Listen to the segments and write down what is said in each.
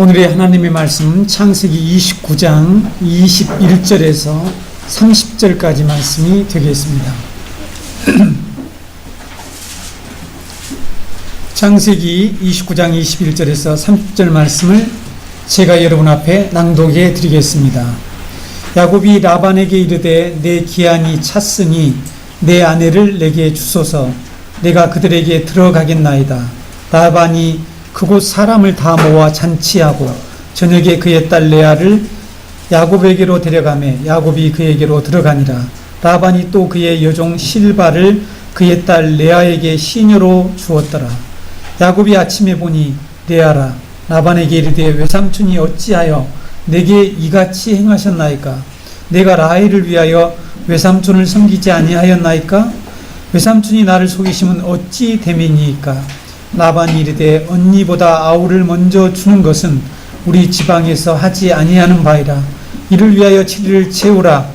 오늘의 하나님의 말씀은 창세기 29장 21절에서 30절까지 말씀이 되겠습니다. 창세기 29장 21절에서 30절 말씀을 제가 여러분 앞에 낭독해 드리겠습니다. 야곱이 라반에게 이르되 내 기한이 찼으니 내 아내를 내게 주소서. 내가 그들에게 들어가겠나이다. 라반이 그곳 사람을 다 모아 잔치하고 저녁에 그의 딸 레아를 야곱에게로 데려가매 야곱이 그에게로 들어가니라. 라반이 또 그의 여종 실바를 그의 딸 레아에게 시녀로 주었더라. 야곱이 아침에 보니 레아라. 라반에게 이르되 외삼촌이 어찌하여 내게 이같이 행하셨나이까? 내가 라헬을 위하여 외삼촌을 섬기지 아니하였나이까? 외삼촌이 나를 속이시면 어찌 됨이니이까? 라반이 이르되 언니보다 아우를 먼저 주는 것은 우리 지방에서 하지 아니하는 바이라. 이를 위하여 7일을 채우라.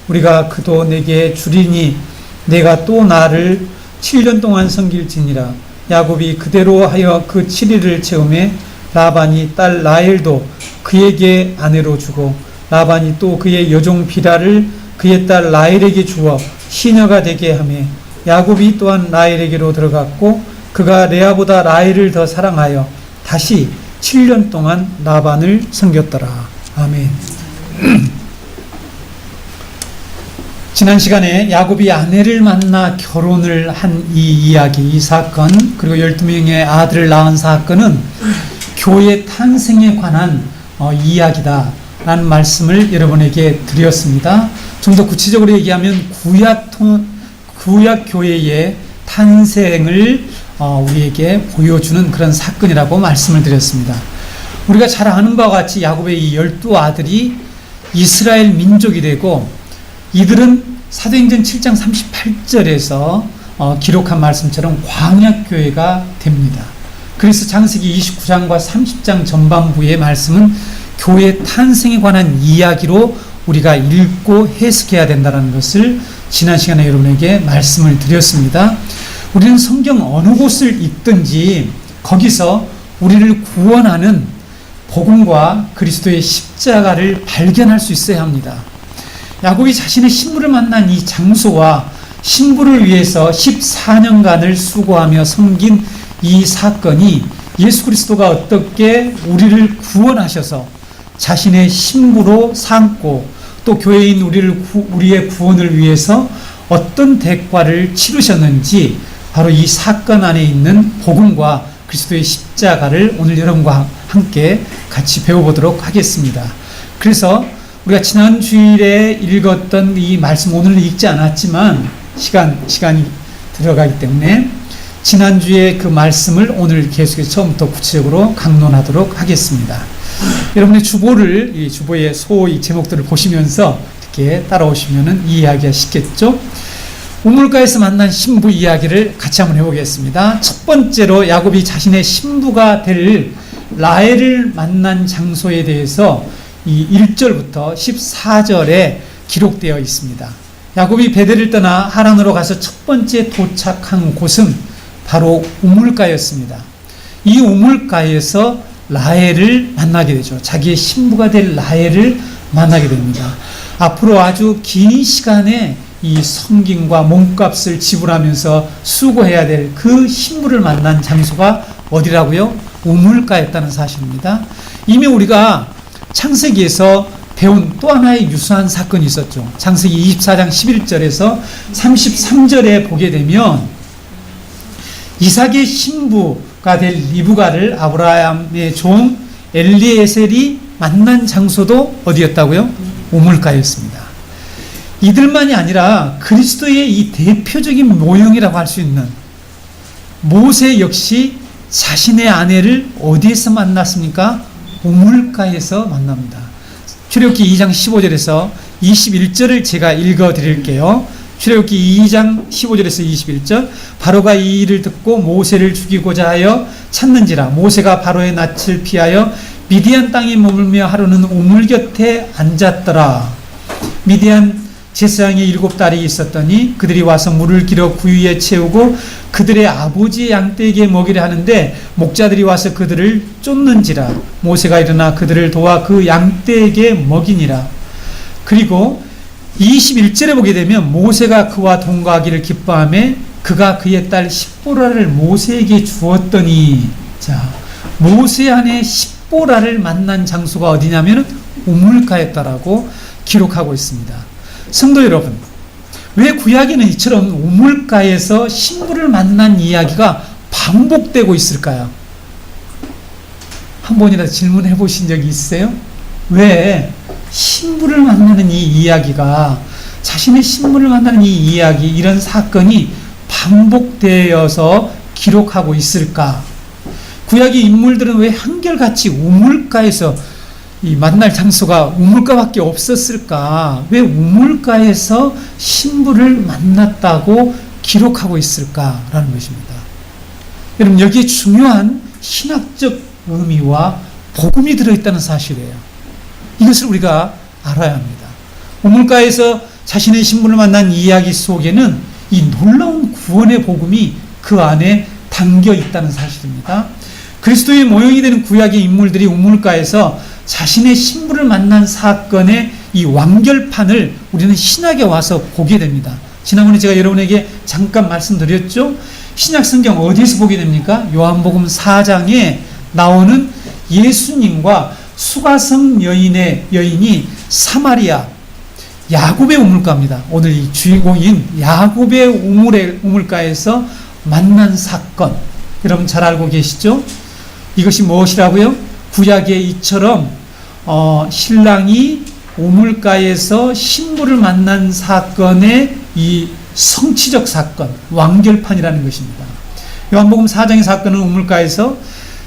우리가 그도 내게 주리니 내가 또 나를 7년 동안 섬길지니라. 야곱이 그대로 하여 그 7일을 채우매 라반이 딸 라헬도 그에게 아내로 주고 라반이 또 그의 여종 비라를 그의 딸 라헬에게 주어 시녀가 되게 하매 야곱이 또한 라헬에게로 들어갔고 그가 레아보다 라헬을 더 사랑하여 다시 7년 동안 라반을 섬겼더라. 아멘. 지난 시간에 야곱이 아내를 만나 결혼을 한 이 이야기, 이 사건, 그리고 12명의 아들을 낳은 사건은 교회 탄생에 관한 이야기다 라는 말씀을 여러분에게 드렸습니다. 좀 더 구체적으로 얘기하면 구약 교회의 탄생을 우리에게 보여주는 그런 사건이라고 말씀을 드렸습니다. 우리가 잘 아는 바와 같이 야곱의 이 12아들이 이스라엘 민족이 되고 이들은 사도행전 7장 38절에서 기록한 말씀처럼 광약교회가 됩니다. 그래서 창세기 29장과 30장 전반부의 말씀은 교회 탄생에 관한 이야기로 우리가 읽고 해석해야 된다는 것을 지난 시간에 여러분에게 말씀을 드렸습니다. 우리는 성경 어느 곳을 읽든지 거기서 우리를 구원하는 복음과 그리스도의 십자가를 발견할 수 있어야 합니다. 야곱이 자신의 신부를 만난 이 장소와 신부를 위해서 14년간을 수고하며 섬긴 이 사건이 예수 그리스도가 어떻게 우리를 구원하셔서 자신의 신부로 삼고 또 교회인 우리의 구원을 위해서 어떤 대가를 치르셨는지 바로 이 사건 안에 있는 복음과 그리스도의 십자가를 오늘 여러분과 함께 같이 배워보도록 하겠습니다. 그래서 우리가 지난 주일에 읽었던 이 말씀 오늘은 읽지 않았지만 시간이 들어가기 때문에 지난주에 그 말씀을 오늘 계속해서 처음부터 구체적으로 강론하도록 하겠습니다. 여러분의 이 주보의 이 제목들을 보시면서 이렇게 따라오시면 이해하기가 쉽겠죠? 우물가에서 만난 신부 이야기를 같이 한번 해보겠습니다. 첫 번째로 야곱이 자신의 신부가 될 라헬을 만난 장소에 대해서 이 1절부터 14절에 기록되어 있습니다. 야곱이 베델을 떠나 하란으로 가서 첫 번째 도착한 곳은 바로 우물가였습니다. 이 우물가에서 라헬을 만나게 되죠. 자기의 신부가 될 라헬을 만나게 됩니다. 앞으로 아주 긴 시간에 이 섬김과 몸값을 지불하면서 수고해야 될 그 신부를 만난 장소가 어디라고요? 우물가였다는 사실입니다. 이미 우리가 창세기에서 배운 또 하나의 유사한 사건이 있었죠. 창세기 24장 11절에서 33절에 보게 되면 이삭의 신부가 될 리브가를 아브라함의 종 엘리에셀이 만난 장소도 어디였다고요? 우물가였습니다. 이들만이 아니라 그리스도의 이 대표적인 모형이라고 할 수 있는 모세 역시 자신의 아내를 어디에서 만났습니까? 우물가에서 만납니다. 출애굽기 2장 15절에서 21절을 제가 읽어 드릴게요. 출애굽기 2장 15절에서 21절. 바로가 이 일을 듣고 모세를 죽이고자 하여 찾는지라. 모세가 바로의 낯을 피하여 미디안 땅에 머물며 하루는 우물 곁에 앉았더라. 미디안 제사장의 7딸이 있었더니 그들이 와서 물을 길어 구유에 채우고 그들의 아버지의 양떼에게 먹이려 하는데 목자들이 와서 그들을 쫓는지라. 모세가 일어나 그들을 도와 그 양떼에게 먹이니라. 그리고 21절에 보게 되면 모세가 그와 동거하기를 기뻐하며 그가 그의 딸 십보라를 모세에게 주었더니, 자, 모세 안에 십보라를 만난 장소가 어디냐면 우물가였다라고 기록하고 있습니다. 성도 여러분, 왜 구약에는 이처럼 우물가에서 신부를 만난 이야기가 반복되고 있을까요? 한 번이라도 질문해 보신 적이 있어요? 왜 신부를 만나는 이 이야기가, 자신의 신부를 만나는 이 이야기, 이런 사건이 반복되어서 기록하고 있을까? 구약의 인물들은 왜 한결같이 우물가에서 이 만날 장소가 우물가밖에 없었을까? 왜 우물가에서 신부를 만났다고 기록하고 있을까라는 것입니다. 여러분, 여기에 중요한 신학적 의미와 복음이 들어있다는 사실이에요. 이것을 우리가 알아야 합니다. 우물가에서 자신의 신부를 만난 이야기 속에는 이 놀라운 구원의 복음이 그 안에 담겨 있다는 사실입니다. 그리스도의 모형이 되는 구약의 인물들이 우물가에서 자신의 신부를 만난 사건의 이 완결판을 우리는 신약에 와서 보게 됩니다. 지난번에 제가 여러분에게 잠깐 말씀드렸죠. 신약 성경 어디에서 보게 됩니까? 요한복음 4장에 나오는 예수님과 수가성 여인이 사마리아 야곱의 우물가입니다. 오늘 이 주인공인 야곱의 우물가에서 만난 사건, 여러분 잘 알고 계시죠? 이것이 무엇이라고요? 구약의 이처럼 신랑이 우물가에서 신부를 만난 사건의 이 성취적 사건, 완결판이라는 것입니다. 요한복음 4장의 사건은 우물가에서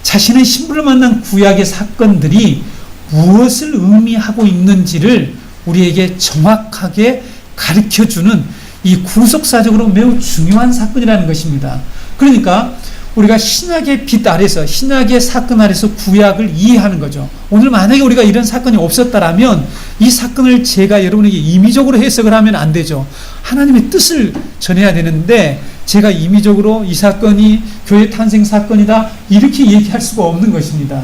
자신의 신부를 만난 구약의 사건들이 무엇을 의미하고 있는지를 우리에게 정확하게 가르쳐주는 이 구속사적으로 매우 중요한 사건이라는 것입니다. 그러니까 우리가 신약의 빛 아래서, 신약의 사건 아래서 구약을 이해하는 거죠. 오늘 만약에 우리가 이런 사건이 없었다라면 이 사건을 제가 여러분에게 임의적으로 해석을 하면 안 되죠. 하나님의 뜻을 전해야 되는데 제가 임의적으로 이 사건이 교회 탄생 사건이다 이렇게 얘기할 수가 없는 것입니다.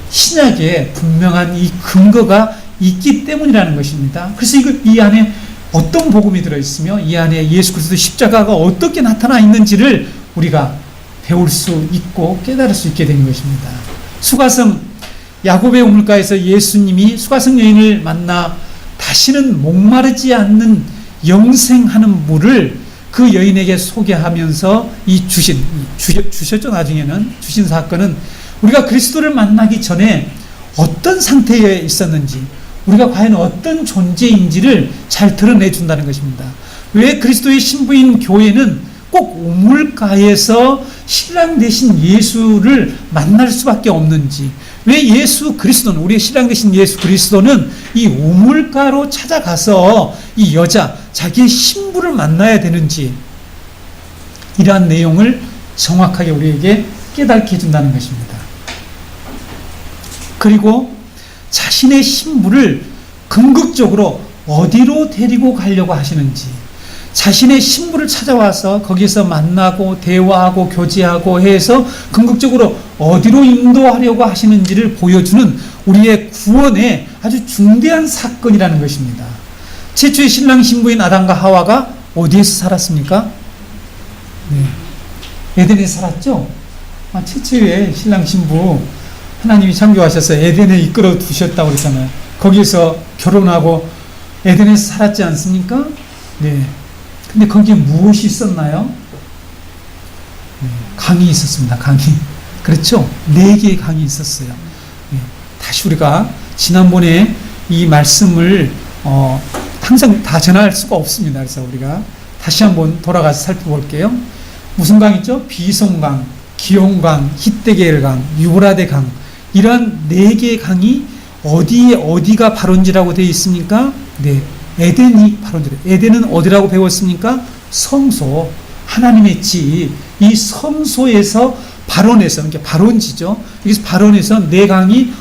신약에 분명한 이 근거가 있기 때문이라는 것입니다. 그래서 이 안에 어떤 복음이 들어있으며 이 안에 예수 그리스도 십자가가 어떻게 나타나 있는지를 우리가 배울 수 있고 깨달을 수 있게 된 것입니다. 수가성 야곱의 우물가에서 예수님이 수가성 여인을 만나 다시는 목마르지 않는 영생하는 물을 그 여인에게 소개하면서 주셨죠. 나중에는 주신 사건은 우리가 그리스도를 만나기 전에 어떤 상태에 있었는지, 우리가 과연 어떤 존재인지를 잘 드러내 준다는 것입니다. 왜 그리스도의 신부인 교회는 꼭 우물가에서 신랑 되신 예수를 만날 수밖에 없는지, 왜 예수 그리스도는, 우리의 신랑 되신 예수 그리스도는 이 우물가로 찾아가서 이 여자, 자기의 신부를 만나야 되는지, 이러한 내용을 정확하게 우리에게 깨닫게 해준다는 것입니다. 그리고 자신의 신부를 궁극적으로 어디로 데리고 가려고 하시는지, 자신의 신부를 찾아와서 거기서 만나고 대화하고 교제하고 해서 궁극적으로 어디로 인도하려고 하시는지를 보여주는 우리의 구원의 아주 중대한 사건이라는 것입니다. 최초의 신랑 신부인 아담과 하와가 어디에서 살았습니까? 에덴에서 살았죠? 최초의 신랑 신부 하나님이 창조하셔서 에덴에 이끌어 두셨다고 그랬잖아요. 거기에서 결혼하고 에덴에서 살았지 않습니까? 네. 근데 거기에 무엇이 있었나요? 강이 있었습니다. 강이. 그렇죠? 4개의 강이 있었어요. 다시 우리가 지난번에 이 말씀을 항상 다 전할 수가 없습니다. 그래서 우리가 다시 한번 돌아가서 살펴볼게요. 무슨 강 있죠? 비송강, 기용강, 히데겔강, 유브라데 강, 이러한 4개의 강이 어디가 발원지라고 되어 있습니까? 네, 에덴이 발원지래요. 에덴은 어디라고 배웠습니까? 성소, 하나님의 집, 이 성소에서 발원해서, 그러니까 발원지죠. 여기서 발원해서 4강이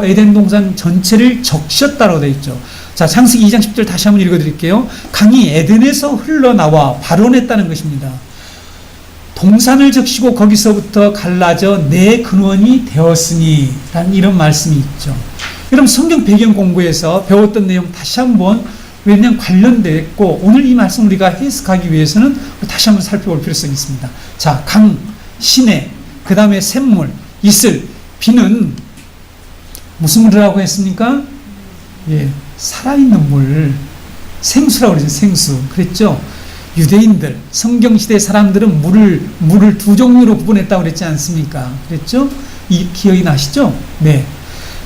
에덴 동산 전체를 적셨다고 되어 있죠. 자, 창세기 2장 10절 다시 한번 읽어드릴게요. 강이 에덴에서 흘러나와 발원했다는 것입니다. 동산을 적시고 거기서부터 갈라져 내 근원이 되었으니 라는 이런 말씀이 있죠. 여러분 성경 배경 공부에서 배웠던 내용 다시 한번 왜냐하면 관련되어 있고 오늘 이 말씀 우리가 해석하기 위해서는 다시 한번 살펴볼 필요성이 있습니다. 자, 강, 시내, 그 다음에 샘물, 이슬, 비는 무슨 물이라고 했습니까? 예, 살아있는 물, 생수라고 그러죠. 생수. 그랬죠? 유대인들, 성경시대 사람들은 물을 두 종류로 구분했다고 그랬지 않습니까? 그랬죠? 이 기억이 나시죠? 네.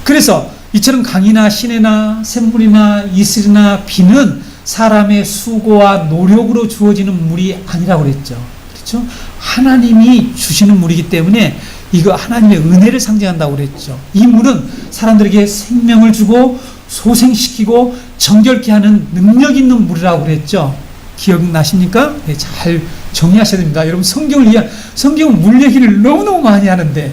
그래서 이처럼 강이나 시내나 샘물이나 이슬이나 비는 사람의 수고와 노력으로 주어지는 물이 아니라고 그랬죠. 그렇죠? 하나님이 주시는 물이기 때문에 이거 하나님의 은혜를 상징한다고 그랬죠. 이 물은 사람들에게 생명을 주고 소생시키고 정결케 하는 능력 있는 물이라고 그랬죠. 기억나십니까? 네, 잘 정리하셔야 됩니다. 여러분 성경은 물 얘기를 너무너무 많이 하는데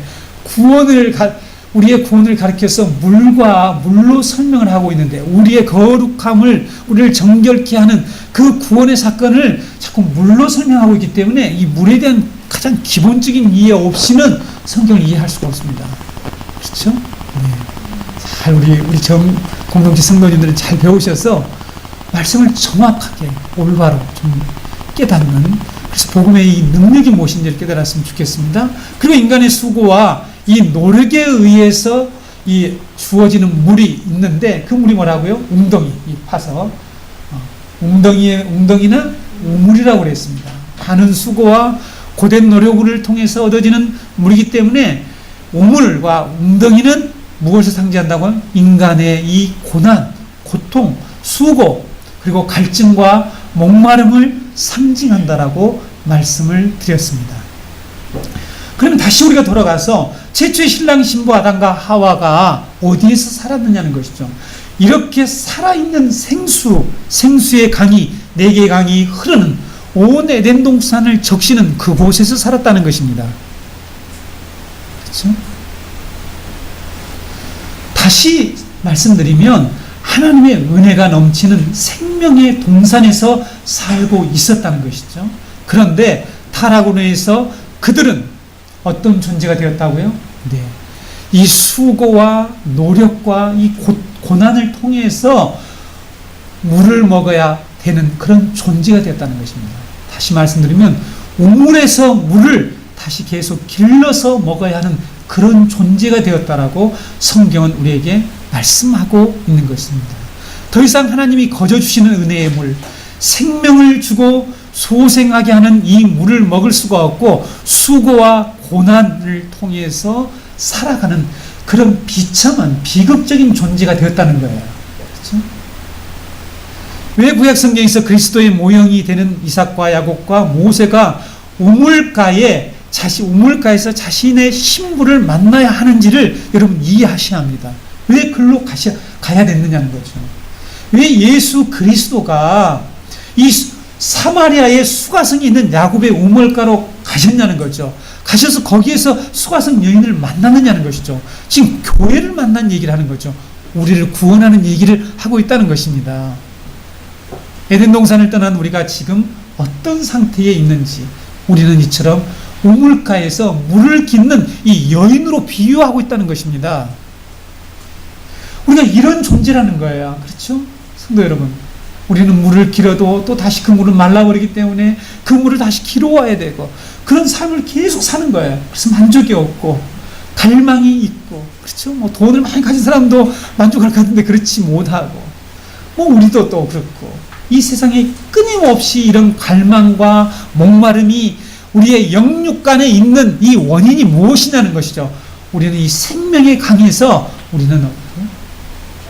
우리의 구원을 가리켜서 물로 설명을 하고 있는데 우리의 거룩함을 우리를 정결케 하는 그 구원의 사건을 자꾸 물로 설명하고 있기 때문에 이 물에 대한 가장 기본적인 이해 없이는 성경을 이해할 수가 없습니다. 그렇죠? 네. 잘 우리 공동체 성도님들은 잘 배우셔서 말씀을 정확하게 올바로 좀 깨닫는, 그래서 복음의 이 능력이 무엇인지를 깨달았으면 좋겠습니다. 그리고 인간의 수고와 이 노력에 의해서 이 주어지는 물이 있는데 그 물이 뭐라고요? 웅덩이, 이 파서 웅덩이나 우물이라고 그랬습니다. 많은 수고와 고된 노력을 통해서 얻어지는 물이기 때문에 우물과 웅덩이는 무엇을 상징한다고 하면 인간의 이 고난, 고통, 수고, 그리고 갈증과 목마름을 상징한다라고 말씀을 드렸습니다. 그러면 다시 우리가 돌아가서 최초의 신랑 신부 아담과 하와가 어디에서 살았느냐는 것이죠. 이렇게 살아있는 생수의 강이, 4개의 강이 흐르는 온 에덴 동산을 적시는 그곳에서 살았다는 것입니다. 그렇죠? 다시 말씀드리면 하나님의 은혜가 넘치는 생명의 동산에서 살고 있었다는 것이죠. 그런데 타락으로 인해서 그들은 어떤 존재가 되었다고요? 네. 이 수고와 노력과 이 고난을 통해서 물을 먹어야 되는 그런 존재가 되었다는 것입니다. 다시 말씀드리면 우물에서 물을 다시 계속 길러서 먹어야 하는 그런 존재가 되었다라고 성경은 우리에게 말씀하고 있는 것입니다. 더 이상 하나님이 거저 주시는 은혜의 물, 생명을 주고 소생하게 하는 이 물을 먹을 수가 없고 수고와 고난을 통해서 살아가는 그런 비참한 비극적인 존재가 되었다는 거예요. 그렇죠? 왜 구약 성경에서 그리스도의 모형이 되는 이삭과 야곱과 모세가 우물가에서 자신의 신부를 만나야 하는지를 여러분 이해하셔야 합니다. 왜 글로 가야 됐느냐는 거죠. 왜 예수 그리스도가 이 사마리아의 수가성이 있는 야곱의 우물가로 가셨냐는 거죠. 가셔서 거기에서 수가성 여인을 만났느냐는 것이죠. 지금 교회를 만난 얘기를 하는 거죠. 우리를 구원하는 얘기를 하고 있다는 것입니다. 에덴 동산을 떠난 우리가 지금 어떤 상태에 있는지 우리는 이처럼 우물가에서 물을 깃는 이 여인으로 비유하고 있다는 것입니다. 우리가 이런 존재라는 거예요. 그렇죠? 성도 여러분, 우리는 물을 길어도 또 다시 그 물은 말라버리기 때문에 그 물을 다시 길어와야 되고 그런 삶을 계속 사는 거예요. 그래서 만족이 없고 갈망이 있고, 그렇죠? 뭐 돈을 많이 가진 사람도 만족할 것 같은데 그렇지 못하고, 뭐 우리도 또 그렇고, 이 세상에 끊임없이 이런 갈망과 목마름이 우리의 영육간에 있는 이 원인이 무엇이냐는 것이죠. 우리는 이 생명의 강에서 우리는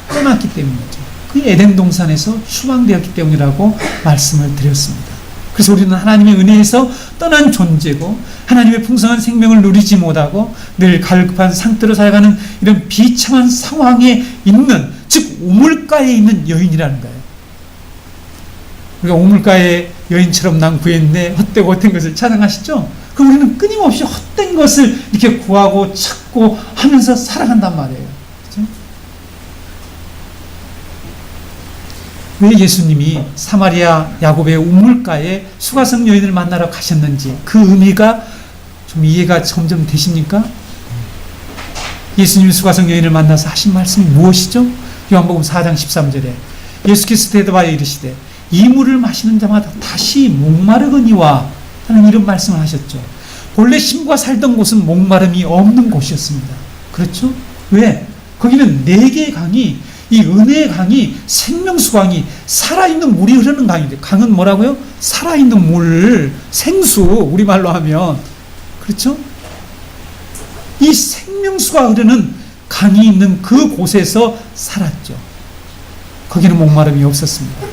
떠났기 때문이죠. 그 에덴 동산에서 추방되었기 때문이라고 말씀을 드렸습니다. 그래서 우리는 하나님의 은혜에서 떠난 존재고 하나님의 풍성한 생명을 누리지 못하고 늘 갈급한 상태로 살아가는 이런 비참한 상황에 있는, 즉 우물가에 있는 여인이라는 거예요. 우리가 우물가의 여인처럼 난 구했네, 헛되고 헛된 것을 찬양하시죠? 그럼 우리는 끊임없이 헛된 것을 이렇게 구하고 찾고 하면서 살아간단 말이에요. 그렇죠? 왜 예수님이 사마리아 야곱의 우물가에 수가성 여인을 만나러 가셨는지 그 의미가 좀 이해가 점점 되십니까? 예수님이 수가성 여인을 만나서 하신 말씀이 무엇이죠? 요한복음 4장 13절에 예수께서 대답하여 이르시되 이 물을 마시는 자마다 다시 목마르거니와 하는 이런 말씀을 하셨죠. 본래 신부가 살던 곳은 목마름이 없는 곳이었습니다. 그렇죠? 왜? 거기는 4개의 강이, 이 은혜의 강이, 생명수강이, 살아있는 물이 흐르는 강인데, 강은 뭐라고요? 살아있는 물, 생수, 우리말로 하면. 그렇죠? 이 생명수가 흐르는 강이 있는 그 곳에서 살았죠. 거기는 목마름이 없었습니다.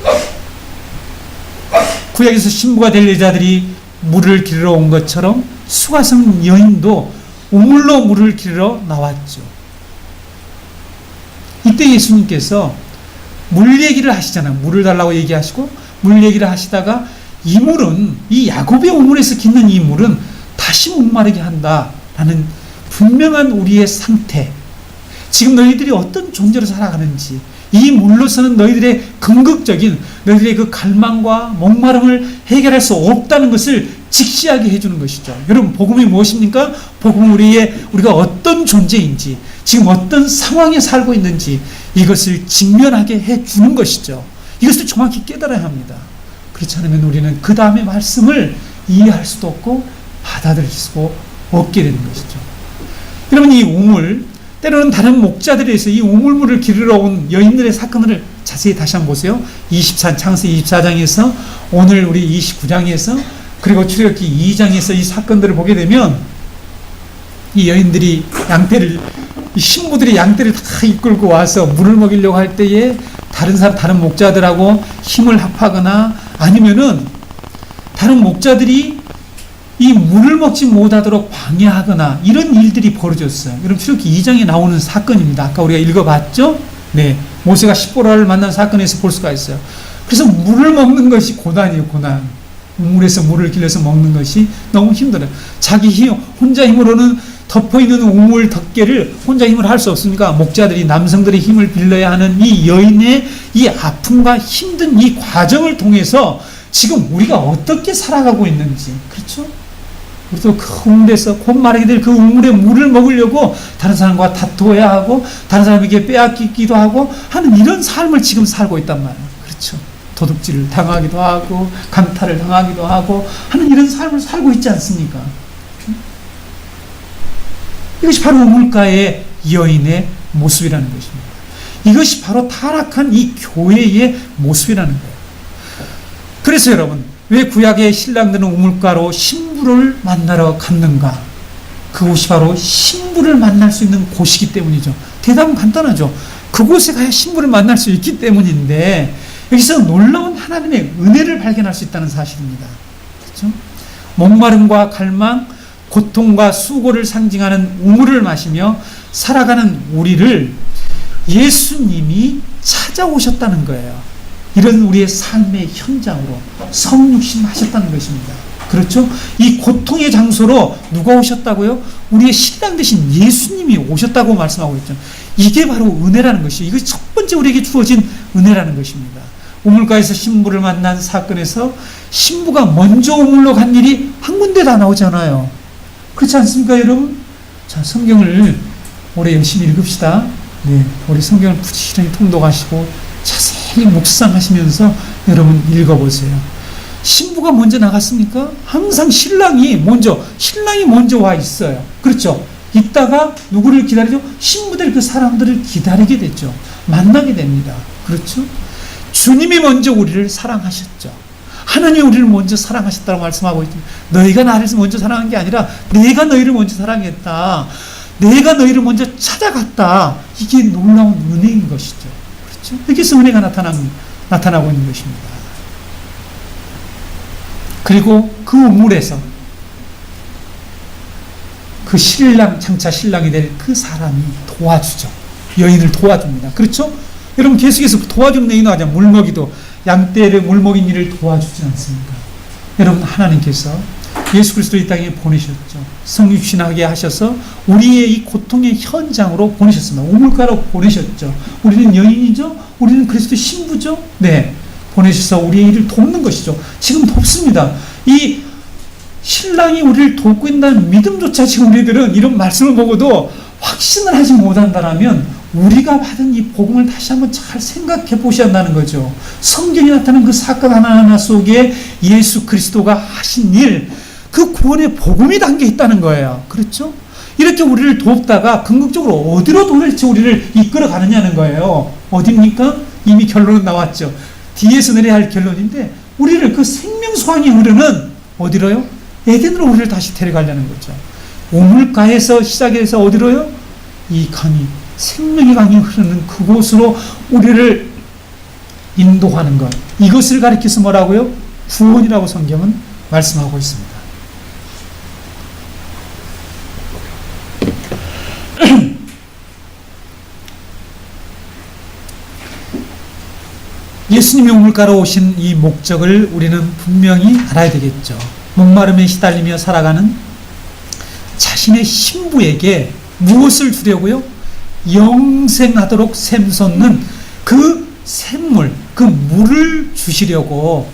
구약에서 신부가 될 여자들이 물을 기르러 온 것처럼 수가성 여인도 우물로 물을 기르러 나왔죠. 이때 예수님께서 물 얘기를 하시잖아요. 물을 달라고 얘기하시고 물 얘기를 하시다가 이 물은, 이 야곱의 우물에서 기는 이 물은 다시 목마르게 한다라는 분명한 우리의 상태, 지금 너희들이 어떤 존재로 살아가는지, 이 물로서는 너희들의 궁극적인 너희들의 그 갈망과 목마름을 해결할 수 없다는 것을 직시하게 해주는 것이죠. 여러분, 복음이 무엇입니까? 복음은 우리가 어떤 존재인지, 지금 어떤 상황에 살고 있는지 이것을 직면하게 해주는 것이죠. 이것을 정확히 깨달아야 합니다. 그렇지 않으면 우리는 그 다음의 말씀을 이해할 수도 없고 받아들일 수도 없게 되는 것이죠. 여러분, 이 우물, 때로는 다른 목자들에 의해서 이 우물물을 기르러 온 여인들의 사건을 자세히 다시 한번 보세요. 창세기 24장에서 오늘 우리 29장에서 그리고 출애굽기 2장에서 이 사건들을 보게 되면 이 여인들이 이 신부들이 양떼를 다 이끌고 와서 물을 먹이려고 할 때에 다른 목자들하고 힘을 합하거나 아니면은 다른 목자들이 이 물을 먹지 못하도록 방해하거나 이런 일들이 벌어졌어요. 여러분, 출애굽기 2장에 나오는 사건입니다. 아까 우리가 읽어봤죠? 네, 모세가 십보라를 만난 사건에서 볼 수가 있어요. 그래서 물을 먹는 것이 고난이에요. 고난. 우물에서 물을 길러서 먹는 것이 너무 힘들어요. 혼자 힘으로는 덮어있는 우물 덮개를 혼자 힘을 할 수 없으니까 목자들이, 남성들의 힘을 빌려야 하는 이 여인의 이 아픔과 힘든 이 과정을 통해서 지금 우리가 어떻게 살아가고 있는지, 그렇죠? 우리도 그 우물에서 곧 마르게 될 그 우물의 물을 먹으려고 다른 사람과 다투어야 하고 다른 사람에게 빼앗기기도 하고 하는 이런 삶을 지금 살고 있단 말이에요. 그렇죠? 도둑질을 당하기도 하고 강탈을 당하기도 하고 하는 이런 삶을 살고 있지 않습니까? 이것이 바로 우물가의 여인의 모습이라는 것입니다. 이것이 바로 타락한 이 교회의 모습이라는 거예요. 그래서 여러분, 왜 구약의 신랑들은 우물가로 신부를 만나러 갔는가? 그곳이 바로 신부를 만날 수 있는 곳이기 때문이죠. 대답은 간단하죠. 그곳에 가야 신부를 만날 수 있기 때문인데, 여기서 놀라운 하나님의 은혜를 발견할 수 있다는 사실입니다. 그렇죠? 목마름과 갈망, 고통과 수고를 상징하는 우물을 마시며 살아가는 우리를 예수님이 찾아오셨다는 거예요. 이런 우리의 삶의 현장으로 성육신하셨다는 것입니다. 그렇죠? 이 고통의 장소로 누가 오셨다고요? 우리의 신랑 되신 예수님이 오셨다고 말씀하고 있죠. 이게 바로 은혜라는 것이에요. 이것이 첫 번째 우리에게 주어진 은혜라는 것입니다. 우물가에서 신부를 만난 사건에서 신부가 먼저 우물로 간 일이 한 군데 다 나오잖아요. 그렇지 않습니까, 여러분? 자, 성경을 올해 열심히 읽읍시다. 네, 우리 성경을 부지런히 통독하시고 자세히 묵상하시면서 여러분 읽어보세요. 신부가 먼저 나갔습니까? 항상 신랑이 먼저 와 있어요. 그렇죠? 있다가 누구를 기다리죠? 신부들, 그 사람들을 기다리게 됐죠. 만나게 됩니다. 그렇죠? 주님이 먼저 우리를 사랑하셨죠. 하나님이 우리를 먼저 사랑하셨다고 말씀하고 있죠. 너희가 나를 먼저 사랑한 게 아니라 내가 너희를 먼저 사랑했다. 내가 너희를 먼저 찾아갔다. 이게 놀라운 은혜인 것이죠. 그렇죠? 여기서 은혜가 나타나고 있는 것입니다. 그리고 그 우물에서 그 장차 신랑이 될 그 사람이 도와주죠. 여인을 도와줍니다. 그렇죠? 여러분, 계속해서 도와주는 얘기는 하자. 물먹이도 양떼를 물먹인 일을 도와주지 않습니까? 여러분, 하나님께서 예수 그리스도 이 땅에 보내셨죠. 성령 주신하게 하셔서 우리의 이 고통의 현장으로 보내셨습니다. 우물가로 보내셨죠. 우리는 여인이죠. 우리는 그리스도 신부죠. 네, 보내셔서 우리의 일을 돕는 것이죠. 지금 돕습니다. 이 신랑이 우리를 돕고 있다는 믿음조차 지금 우리들은 이런 말씀을 보고도 확신을 하지 못한다면 우리가 받은 이 복음을 다시 한번 잘 생각해 보셔야 한다는 거죠. 성경에 나타난 그 사건 하나하나 속에 예수 그리스도가 하신 일, 그 구원의 복음이 담겨 있다는 거예요. 그렇죠? 이렇게 우리를 돕다가 궁극적으로 어디로 도대체 우리를 이끌어 가느냐는 거예요. 어디입니까? 이미 결론은 나왔죠. 뒤에서 내려야 할 결론인데 우리를 그 생명수강이 흐르는 어디로요? 에덴으로 우리를 다시 데려가려는 거죠. 우물가에서 시작해서 어디로요? 이 강이, 생명의 강이 흐르는 그곳으로 우리를 인도하는 것. 이것을 가리켜서 뭐라고요? 구원이라고 성경은 말씀하고 있습니다. 예수님이 우물가로 오신 이 목적을 우리는 분명히 알아야 되겠죠. 목마름에 시달리며 살아가는 자신의 신부에게 무엇을 주려고요? 영생하도록 샘솟는 그 샘물, 그 물을 주시려고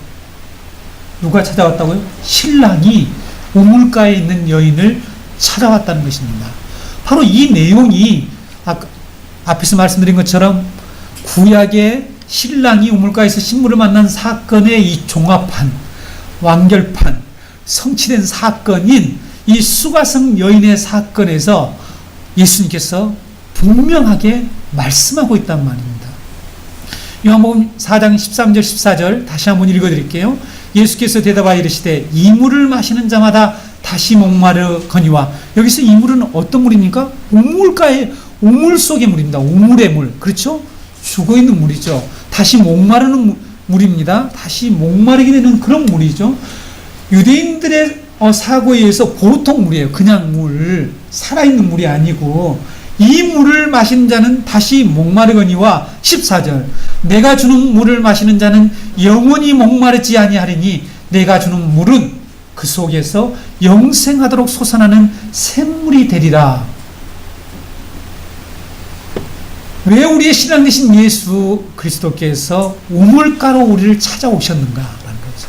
누가 찾아왔다고요? 신랑이 우물가에 있는 여인을 찾아왔다는 것입니다. 바로 이 내용이 앞에서 말씀드린 것처럼 구약의 신랑이 우물가에서 신부를 만난 사건의 이 종합판, 완결판, 성취된 사건인 이 수가성 여인의 사건에서 예수님께서 분명하게 말씀하고 있단 말입니다. 요한복음 4장 13절 14절 다시 한번 읽어드릴게요. 예수께서 대답하여 이르시되 이 물을 마시는 자마다 다시 목마르거니와. 여기서 이 물은 어떤 물입니까? 우물가의, 우물 속의 물입니다. 우물의 물. 그렇죠? 죽어있는 물이죠. 다시 목마르는 물입니다. 다시 목마르게 되는 그런 물이죠. 유대인들의 사고에 의해서 보통 물이에요. 그냥 물, 살아있는 물이 아니고, 이 물을 마시는 자는 다시 목마르거니와 14절 내가 주는 물을 마시는 자는 영원히 목마르지 아니하리니 내가 주는 물은 그 속에서 영생하도록 솟아나는 샘물이 되리라. 왜 우리의 신랑 되신 예수 그리스도께서 우물가로 우리를 찾아오셨는가 라는 거죠.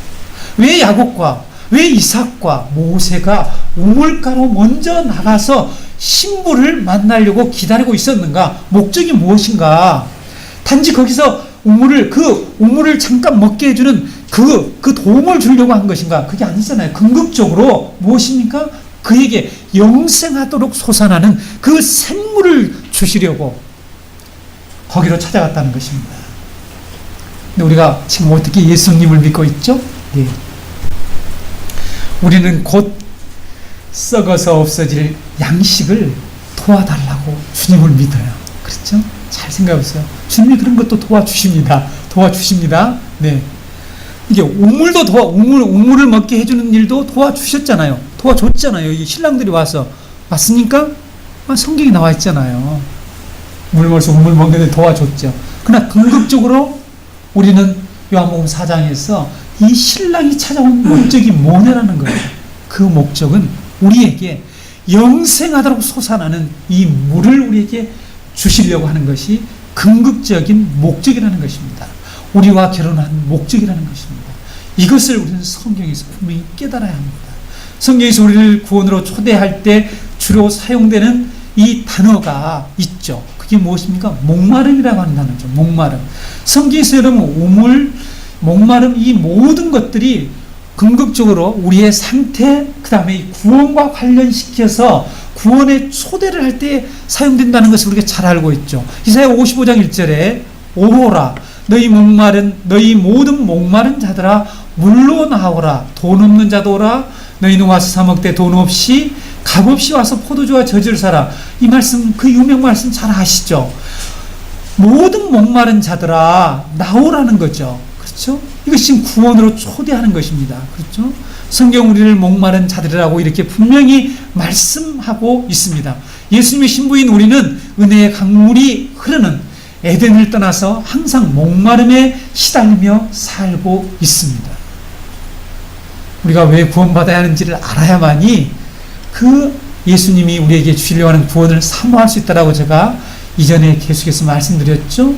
왜 야곱과 왜 이삭과 모세가 우물가로 먼저 나가서 신부를 만나려고 기다리고 있었는가? 목적이 무엇인가? 단지 거기서 우물을 잠깐 먹게 해주는 그 도움을 주려고 한 것인가? 그게 아니잖아요. 궁극적으로 무엇입니까? 그에게 영생하도록 솟아나는 그 샘물을 주시려고 거기로 찾아갔다는 것입니다. 근데 우리가 지금 어떻게 예수님을 믿고 있죠? 네. 우리는 곧 썩어서 없어질 양식을 도와달라고 주님을 믿어요. 그렇죠? 잘 생각해보세요. 주님이 그런 것도 도와주십니다. 네. 이게 우물을 먹게 해주는 일도 도와주셨잖아요. 도와줬잖아요. 이 신랑들이 와서. 맞습니까? 성경에 나와 있잖아요. 우물 먹는 데 도와줬죠. 그러나 궁극적으로 우리는 요한복음 4장에서 이 신랑이 찾아온 목적이 뭐냐라는 거예요. 그 목적은 우리에게 영생하도록 솟아나는 이 물을 우리에게 주시려고 하는 것이 궁극적인 목적이라는 것입니다. 우리와 결혼한 목적이라는 것입니다. 이것을 우리는 성경에서 분명히 깨달아야 합니다. 성경에서 우리를 구원으로 초대할 때 주로 사용되는 이 단어가 있죠. 그게 무엇입니까? 목마름이라고 하는 단어죠. 목마름. 성경에서 여러분 우물, 목마름, 이 모든 것들이 궁극적으로 우리의 상태, 그 다음에 구원과 관련시켜서 구원에 초대를 할 때 사용된다는 것을 우리가 잘 알고 있죠. 이사야 55장 1절에 오호라 너희 모든 목마른 자들아 물로 나오라. 돈 없는 자도 오라. 너희는 와서 사 먹되 돈 없이 값없이 와서 포도주와 저주를 사라. 이 말씀, 그 유명 말씀 잘 아시죠? 모든 목마른 자들아 나오라는 거죠. 그렇죠? 이것이 지금 구원으로 초대하는 것입니다. 그렇죠? 성경 우리를 목마른 자들이라고 이렇게 분명히 말씀하고 있습니다. 예수님의 신부인 우리는 은혜의 강물이 흐르는 에덴을 떠나서 항상 목마름에 시달리며 살고 있습니다. 우리가 왜 구원받아야 하는지를 알아야만이 그 예수님이 우리에게 주시려고 하는 구원을 사모할 수 있다라고 제가 이전에 계속해서 말씀드렸죠.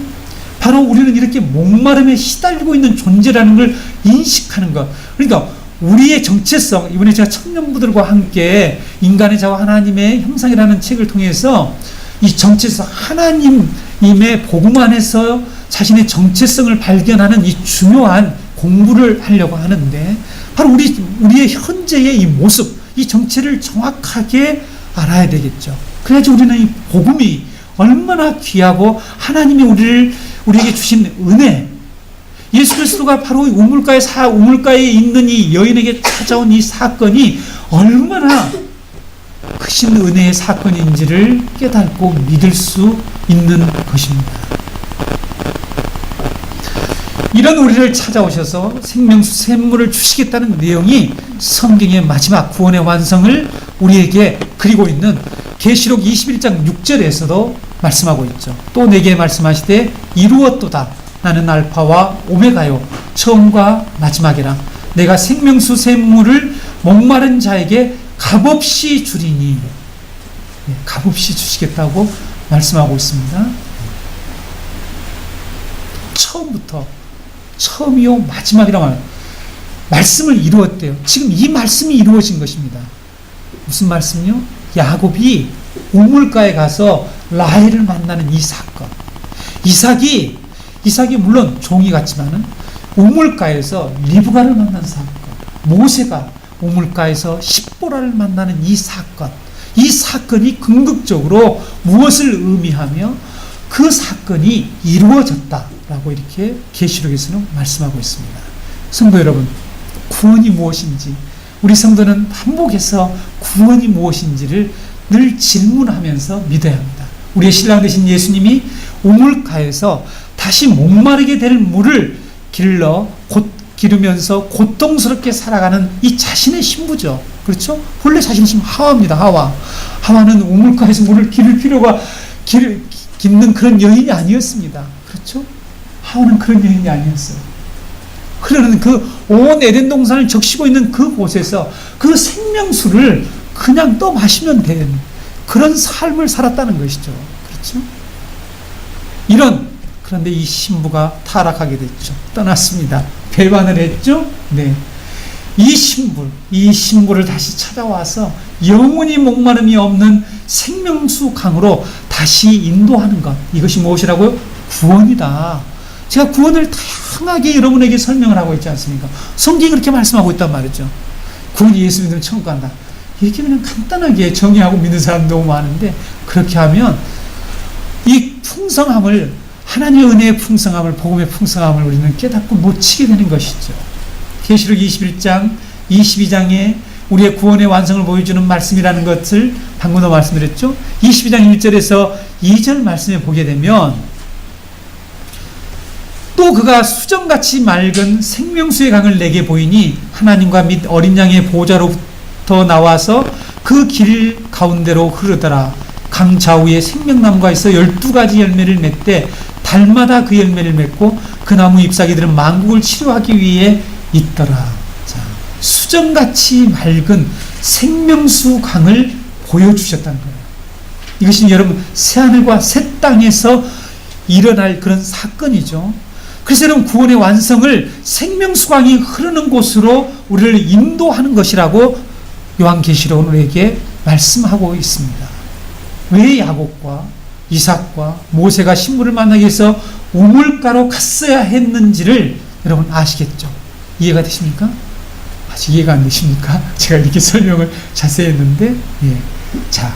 바로 우리는 이렇게 목마름에 시달리고 있는 존재라는 걸 인식하는 것. 그러니까 우리의 정체성, 이번에 제가 청년부들과 함께 인간의 자와 하나님의 형상이라는 책을 통해서 이 정체성, 하나님의 복음 안에서 자신의 정체성을 발견하는 이 중요한 공부를 하려고 하는데, 바로 우리의 현재의 이 모습, 이 정체를 정확하게 알아야 되겠죠. 그래야지 우리는 이 복음이 얼마나 귀하고 하나님이 우리에게 주신 은혜, 예수 그리스도가 바로 우물가에 있는 이 여인에게 찾아온 이 사건이 얼마나 크신 은혜의 사건인지를 깨닫고 믿을 수 있는 것입니다. 이런 우리를 찾아오셔서 생명수 샘물을 주시겠다는 내용이 성경의 마지막 구원의 완성을 우리에게 그리고 있는 계시록 21장 6절에서도 말씀하고 있죠. 또 내게 말씀하시되 이루었도다. 나는 알파와 오메가요 처음과 마지막이라. 내가 생명수 샘물을 목마른 자에게 값없이 주리니. 값없이 주시겠다고 말씀하고 있습니다. 처음이요 마지막이라고 하는 말씀을 이루었대요. 지금 이 말씀이 이루어진 것입니다. 무슨 말씀이요? 야곱이 우물가에 가서 라헬을 만나는 이 사건. 이삭이 물론 종이 같지만은 우물가에서 리브가를 만난 사건. 모세가 우물가에서 십보라를 만나는 이 사건. 이 사건이 궁극적으로 무엇을 의미하며 그 사건이 이루어졌다라고 이렇게 계시록에서는 말씀하고 있습니다. 성도 여러분, 구원이 무엇인지, 우리 성도는 반복해서 구원이 무엇인지를 늘 질문하면서 믿어야 합니다. 우리의 신랑 되신 예수님이 우물가에서 다시 목마르게 될 물을 기르면서 고통스럽게 살아가는 이 자신의 신부죠. 그렇죠? 본래 자신의 신부 하와입니다. 하와는 우물가에서 물을 기를 필요가 깃는 그런 여인이 아니었습니다. 그렇죠? 하와는 그런 여인이 아니었어요. 그러는 그 온 에덴 동산을 적시고 있는 그곳에서 그 생명수를 그냥 떠 마시면 되는 그런 삶을 살았다는 것이죠. 그렇죠? 그런데 이 신부가 타락하게 됐죠. 떠났습니다. 배반을 했죠. 네. 이 신부를 다시 찾아와서 영원히 목마름이 없는 생명수 강으로 다시 인도하는 것. 이것이 무엇이라고요? 구원이다. 제가 구원을 다양하게 여러분에게 설명을 하고 있지 않습니까? 성경이 그렇게 말씀하고 있단 말이죠. 구원이 예수 믿으면 천국 간다. 이렇게 그냥 간단하게 정의하고 믿는 사람 너무 많은데, 그렇게 하면 이 풍성함을, 하나님의 은혜의 풍성함을, 복음의 풍성함을 우리는 깨닫고 놓치게 되는 것이죠. 계시록 21장, 22장에 우리의 구원의 완성을 보여주는 말씀이라는 것을 방금도 말씀드렸죠. 22장 1절에서 2절 말씀에 보게 되면, 또 그가 수정같이 맑은 생명수의 강을 내게 보이니 하나님과 및 어린 양의 보좌로부터 나와서 그 길 가운데로 흐르더라. 강 좌우에 생명나무가 있어 12가지 열매를 맺되 달마다 그 열매를 맺고 그 나무 잎사귀들은 만국을 치료하기 위해 있더라. 자, 수정같이 맑은 생명수 강을 보여주셨다는 거예요. 이것이 여러분 새하늘과 새 땅에서 일어날 그런 사건이죠. 그래서 여러분 구원의 완성을 생명수강이 흐르는 곳으로 우리를 인도하는 것이라고 요한계시록은 우리에게 말씀하고 있습니다. 왜 야곱과 이삭과 모세가 신부를 만나기 위해서 우물가로 갔어야 했는지를 여러분 아시겠죠? 이해가 되십니까? 아직 이해가 안 되십니까? 제가 이렇게 설명을 자세히 했는데, 예. 자,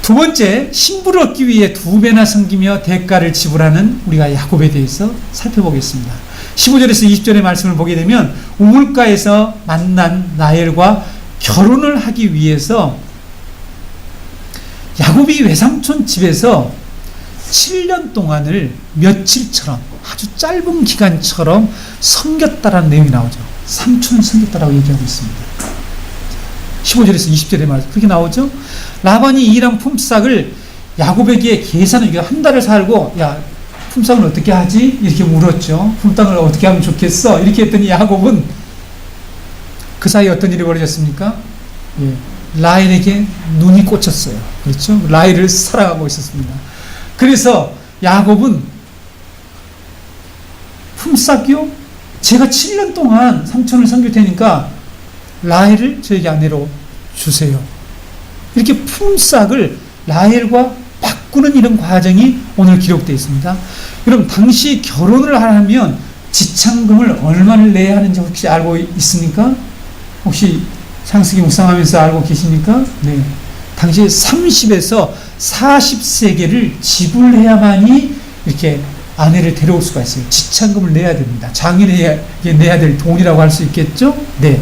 두 번째, 신부를 얻기 위해 2배나 섬기며 대가를 지불하는 우리가 야곱에 대해서 살펴보겠습니다. 15절에서 20절의 말씀을 보게 되면 우물가에서 만난 라헬과 결혼을 하기 위해서 야곱이 외삼촌 집에서 7년 동안을 며칠처럼, 아주 짧은 기간처럼 섬겼다라는 내용이 나오죠. 삼촌을 섬겼다라고 얘기하고 있습니다. 15절에서 20절의 말씀 그렇게 나오죠. 라반이 일한 품삯을 야곱에게 계산을, 한 달을 살고, 야, 품삯은 어떻게 하지? 이렇게 물었죠. 품삯을 어떻게 하면 좋겠어? 이렇게 했더니 야곱은 그 사이에 어떤 일이 벌어졌습니까? 예, 라헬에게 눈이 꽂혔어요. 그렇죠? 라헬을 사랑하고 있었습니다. 그래서 야곱은 품삯이요? 제가 7년 동안 삼촌을 섬길 테니까 라헬을 저에게 아내로 주세요. 이렇게 품삯을 라헬과 바꾸는 이런 과정이 오늘 기록되어 있습니다. 여러분, 당시 결혼을 하려면 지참금을 얼마를 내야 하는지 혹시 알고 있습니까? 혹시 창세기 묵상하면서 알고 계십니까? 네. 당시 30에서 40세겔을 지불해야만이 이렇게 아내를 데려올 수가 있어요. 지참금을 내야 됩니다. 장인에게 내야 될 돈이라고 할 수 있겠죠? 네.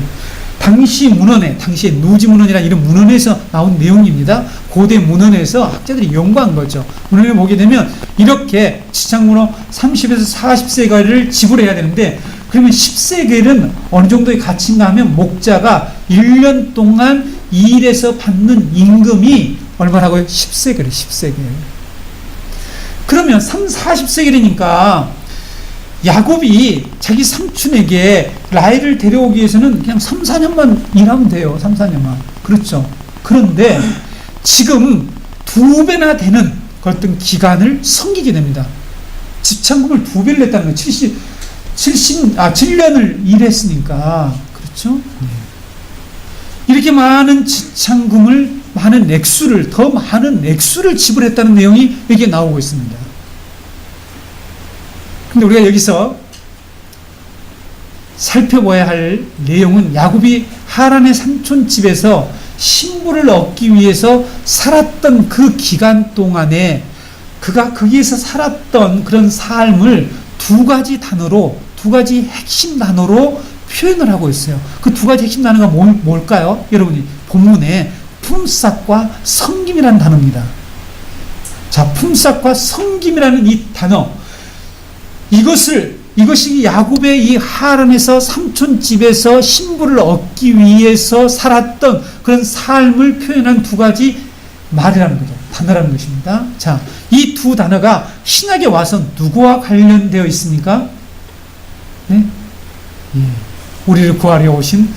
당시 문헌에, 당시에 누지문헌이라는 이런 문헌에서 나온 내용입니다. 고대 문헌에서 학자들이 연구한 거죠. 문헌에 보게 되면 이렇게 지참금으로 30에서 40세겔을 지불해야 되는데, 그러면 10세겔은 어느 정도의 가치인가 하면 목자가 1년 동안 일해서 받는 임금이 얼마라고요? 10세겔이에요. 10세겔. 그러면 40세겔이니까 야곱이 자기 삼촌에게 라헬을 데려오기 위해서는 그냥 3, 4년만 일하면 돼요. 3, 4년만. 그렇죠. 그런데 지금 2배나 되는 어떤 기간을 섬기게 됩니다. 지참금을 2배를 냈다는 거예요. 7년을 일했으니까. 그렇죠? 이렇게 많은 지참금을, 많은 액수를, 더 많은 액수를 지불했다는 내용이 여기에 나오고 있습니다. 근데 우리가 여기서 살펴봐야 할 내용은 야곱이 하란의 삼촌 집에서 신부를 얻기 위해서 살았던 그 기간 동안에 그가 거기에서 살았던 그런 삶을 두 가지 핵심 단어로 표현을 하고 있어요. 그 두 가지 핵심 단어가 뭘까요? 여러분이 본문에 품삯과 섬김이라는 단어입니다. 자, 품삯과 섬김이라는 이 단어, 이것이 야곱의 이 하란에서 삼촌 집에서 신부를 얻기 위해서 살았던 그런 삶을 표현한 두 가지 말이라는 거죠. 단어라는 것입니다. 자, 이 두 단어가 신약에 와서 누구와 관련되어 있습니까? 네? 예. 우리를 구하려 오신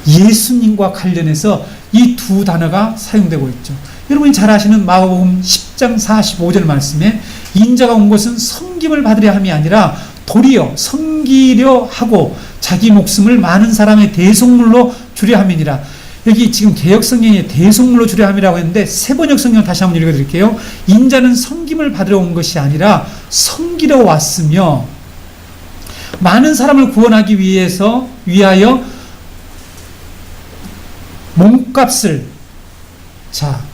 예수님과 관련해서 이 두 단어가 사용되고 있죠. 여러분이 잘 아시는 마가복음 10장 45절 말씀에 인자가 온 것은 섬김을 받으려 함이 아니라 도리어 섬기려 하고 자기 목숨을 많은 사람의 대속물로 주려 함이니라. 여기 지금 개역성경에 대속물로 주려 함이라고 했는데 세번역 성경 다시 한번 읽어드릴게요. 인자는 섬김을 받으러 온 것이 아니라 섬기려 왔으며 많은 사람을 구원하기 위하여